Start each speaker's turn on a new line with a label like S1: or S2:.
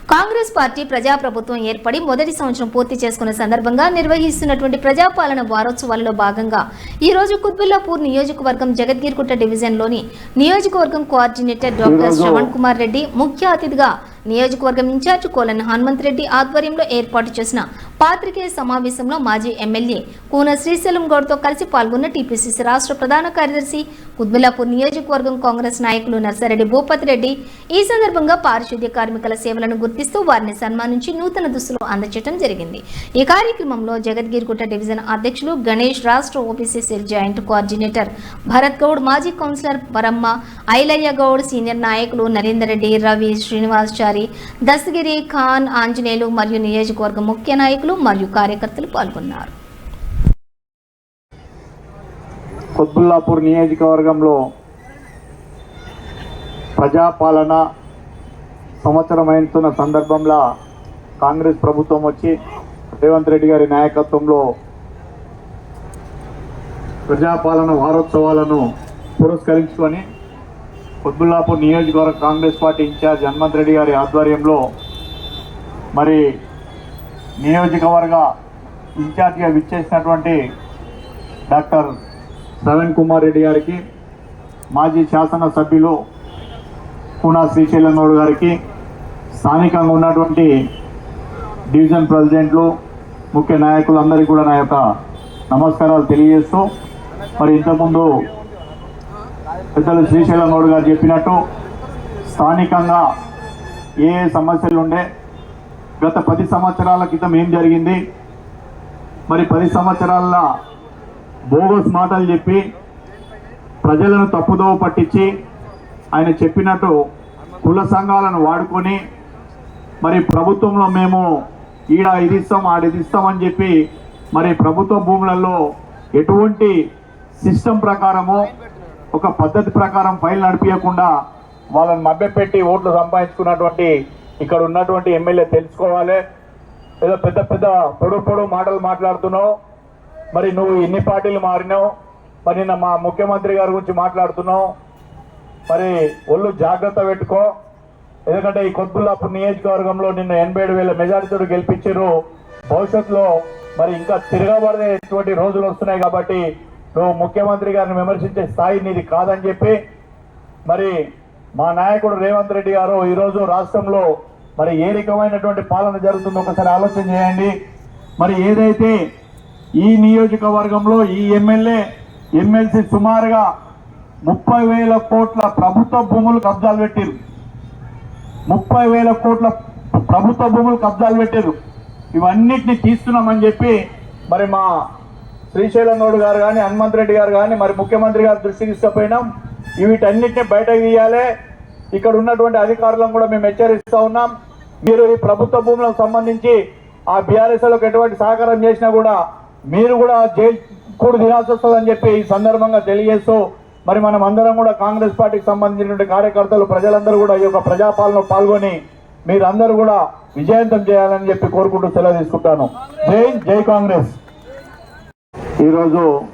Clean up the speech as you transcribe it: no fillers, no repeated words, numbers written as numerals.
S1: Congress party ప్రజాప్రభుత్వం ఏర్పడి మొదటి సంవత్సరం పూర్తి చేసుకున్న సందర్భంగా నిర్వహిస్తున్నటువంటి ప్రజాపాలన వారోత్సవాలలో భాగంగా ఈ రోజు కుత్బుల్లాపూర్ నియోజకవర్గం జగద్గిరిగుట్ట డివిజన్లోని నియోజకవర్గం కోఆర్డినేటర్ డాక్టర్ శ్రవణ్ కుమార్ రెడ్డి ముఖ్య అతిథిగా నియోజకవర్గం ఇన్ఛార్జ్ కోలన్ హనుమంత్ రెడ్డి ఆధ్వర్యంలో ఏర్పాటు చేసిన పాత్రికేయ సమావేశంలో మాజీ ఎమ్మెల్యే కూన శ్రీశైలం గౌడ్తో కలిసి పాల్గొన్న టీపీసీసీ రాష్ట్ర ప్రధాన కార్యదర్శి కుత్బుల్లాపూర్ నియోజకవర్గం కాంగ్రెస్ నాయకులు నర్సారెడ్డి భూపతి రెడ్డి ఈ సందర్భంగా పారిశుద్ధ్య కార్మికుల సేవలను గుర్తిస్తూ వారిని సన్మానించి నూతన దుస్తులు అందజేయడం జరిగింది। ఈ కార్యక్రమంలో జగద్గిరిగుట్ట డివిజన్ అధ్యక్షులు గణేష్, రాష్ట్ర OBC cell joint coordinator Bharat Goud, మాజీ కౌన్సిలర్ పరమ్మ, ఐలయ్య గౌడ్, సీనియర్ నాయకులు నరేందర్ రెడ్డి, రవి, శ్రీనివాస్ చారి, దస్తగిరి ఖాన్, ఆంజనేయులు మరియు నియోజకవర్గ ముఖ్య నాయకులు మరియు కార్యకర్తలు పాల్గొన్నారు।
S2: కుత్బుల్లాపూర్ నియోజకవర్గంలో ప్రజాపాలన సంవత్సరం అయిన సందర్భంలో కాంగ్రెస్ ప్రభుత్వం వచ్చి రేవంత్ రెడ్డి గారి నాయకత్వంలో ప్రజాపాలన వారోత్సవాలను పురస్కరించుకొని కుత్బుల్లాపూర్ నియోజకవర్గ కాంగ్రెస్ పార్టీ ఇన్ఛార్జ్ హనుమంత్ రెడ్డి గారి ఆధ్వర్యంలో మరి నియోజకవర్గ ఇన్ఛార్జిగా విచ్చేసినటువంటి డాక్టర్ శ్రవణ్ కుమార్ రెడ్డి గారికి, మాజీ శాసనసభ్యులు కూన శ్రీశైలం గౌడ్ గారికి, స్థానికంగా ఉన్నటువంటి డివిజన్ ప్రెసిడెంట్లు, ముఖ్య నాయకులందరికీ కూడా నా యొక్క నమస్కారాలు తెలియజేస్తూ, మరి ఇంతకుముందు పెద్దలు శ్రీశైలం గౌడ్ గారు చెప్పినట్టు స్థానికంగా ఏ సమస్యలు ఉండే, గత 10 సంవత్సరాల క్రితం ఏం జరిగింది, మరి 10 సంవత్సరాల బోగస్ మాటలు చెప్పి ప్రజలను తప్పుదోవ పట్టించి ఆయన చెప్పినట్టు కుల సంఘాలను వాడుకొని మరి ప్రభుత్వంలో మేము ఈడ ఇది ఇస్తాం ఆడ ఇది ఇస్తామని చెప్పి మరి ప్రభుత్వ భూములలో ఎటువంటి సిస్టమ్ ప్రకారమో ఒక పద్ధతి ప్రకారం ఫైల్ నడిపించకుండా వాళ్ళని మభ్యపెట్టి ఓట్లు సంపాదించుకున్నటువంటి ఇక్కడ ఉన్నటువంటి ఎమ్మెల్యే తెలుసుకోవాలి। ఏదో పెద్ద పెద్ద పొడుగు మాటలు మాట్లాడుతున్నావు, మరి నువ్వు ఎన్ని పార్టీలు మారినావు, మరి నిన్న మా ముఖ్యమంత్రి గారి గురించి మాట్లాడుతున్నావు, మరి ఒళ్ళు జాగ్రత్త పెట్టుకో। ఎందుకంటే ఈ కుత్బుల్లాపూర్ నియోజకవర్గంలో నిన్న 87,000 మెజారిటీతో గెలిపించారు। భవిష్యత్తులో మరి ఇంకా తిరగబడేటువంటి రోజులు వస్తున్నాయి కాబట్టి నువ్వు ముఖ్యమంత్రి గారిని విమర్శించే స్థాయి నీది కాదని చెప్పి మరి మా నాయకుడు రేవంత్ రెడ్డి గారు ఈరోజు రాష్ట్రంలో మరి ఏ రకమైనటువంటి పాలన జరుగుతుందో ఒకసారి ఆలోచన చేయండి। మరి ఏదైతే ఈ నియోజకవర్గంలో ఈ ఎమ్మెల్సీ సుమారుగా 30,000 కోట్ల ప్రభుత్వ భూములు కబ్జాలు పెట్టారు, 30,000 కోట్ల ప్రభుత్వ భూములు కబ్జాలు పెట్టారు। ఇవన్నిటిని తీస్తున్నామని చెప్పి మరి మా శ్రీశైలం గౌడ్ గారు కానీ హనుమంత్ రెడ్డి గారు కానీ మరి ముఖ్యమంత్రి గారు దృష్టికి తీసుకుపోయినాం। వీటన్నిటిని బయటకు తీయాలి। ఇక్కడ ఉన్నటువంటి అధికారులను కూడా మేము హెచ్చరిస్తూ ఉన్నాం, మీరు ఈ ప్రభుత్వ భూములకు సంబంధించి ఆ బీఆర్ఎస్లకు ఎటువంటి సహకారం చేసినా కూడా మీరు కూడా జైలు కూడా తినాల్సి వస్తుందని చెప్పి ఈ సందర్భంగా తెలియజేస్తూ మరి మనం అందరం కూడా కాంగ్రెస్ పార్టీకి సంబంధించినటువంటి కార్యకర్తలు ప్రజలందరూ కూడా ఈ యొక్క ప్రజాపాలనలో పాల్గొని మీరందరూ కూడా విజయవంతం చేయాలని చెప్పి కోరుకుంటూ సెలవు తీసుకుంటాను। జై కాంగ్రెస్। ఈరోజు